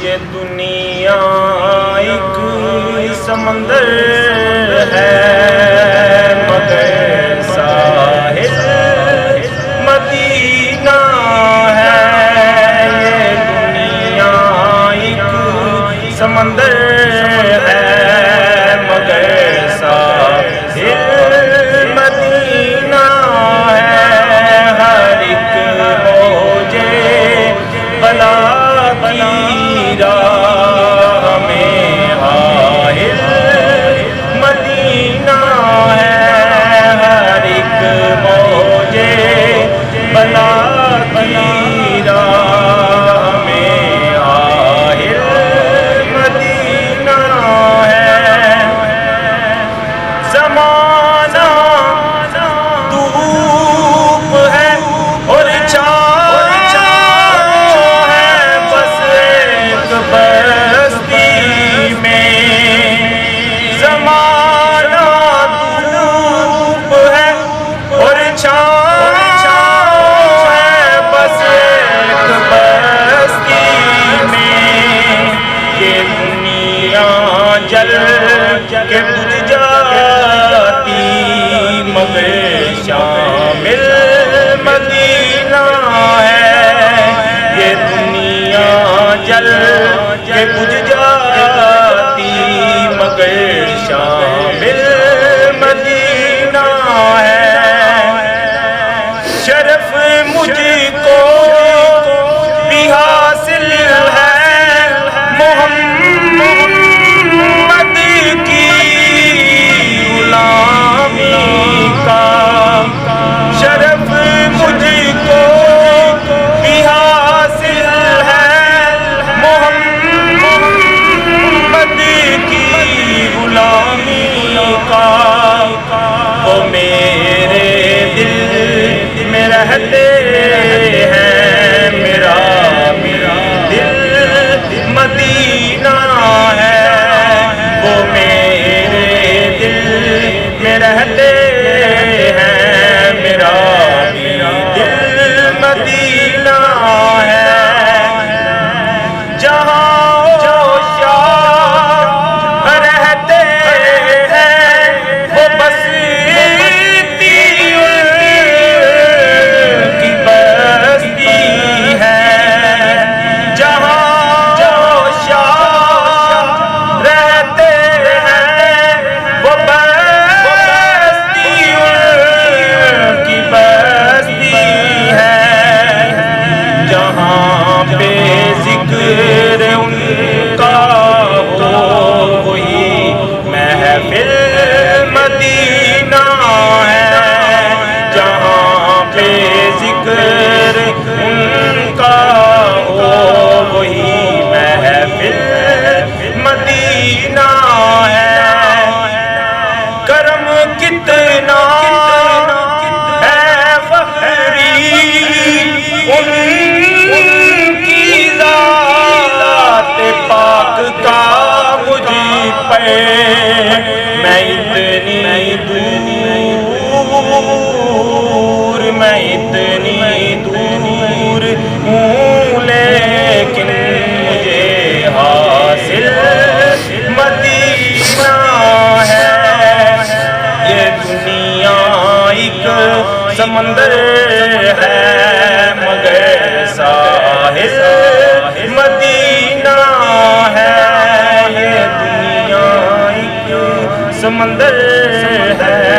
یہ دنیا ایک سمندر ہے مگر ساحل مدینہ ہے۔ یہ دنیا ایک سمندر ہے مگر ساحل مدینہ ہے۔ ہر ایک موجے بلا کی راہ میں حائل مدینہ ہے۔ ہر ایک موجے بلا کی راہ میں حائل مدینہ ہے۔ زمانہ دھوپ ہے اور چھاؤں ہے بس ایک بستی میں۔ زمانہ دھوپ ہے اور چھاؤں ہے بس ایک بستی میں۔ یہ دنیا جل کے بجھ جاتی مگر شامل مدینہ ہے۔ یہ دنیا جل کے بجھ جاتی مگر شامل مدینہ ہے۔ شرف مجھ کو بھی حاصل ہے محمد کی غلامی کا۔ شرف مجھ کو بھی حاصل ہے محمد کی غلامی کا۔ وہ میرے دل میں رہتے ہیں، میرا دل مدینہ ہے۔ وہ میرے دل میں رہتے ہیں، میرا دل مدینہ ہے۔ جہاں وہ شاہ رہتے ہیں وہ بستی ان کی بستی ہے۔ جہاں جو شاہ رہتے ہیں وہ بستی ان کی بستی ہے۔ جہاں پہ ذکر ان کا ہو وہی محفل مدینہ ہے۔ جہاں پہ ذکر ان کا ہو وہی محفل مدینہ ہے۔ کرم کتنا ہے فخری ان کی ذات پاک کا مجھ پہ۔ میں اتنی دور ہوں لیکن مجھے حاصل مدینہ ہے۔ یہ دنیا ایک سمندر ہے مگر ساحل مدینہ ہے۔ یہ دنیا ایک سمندر ہے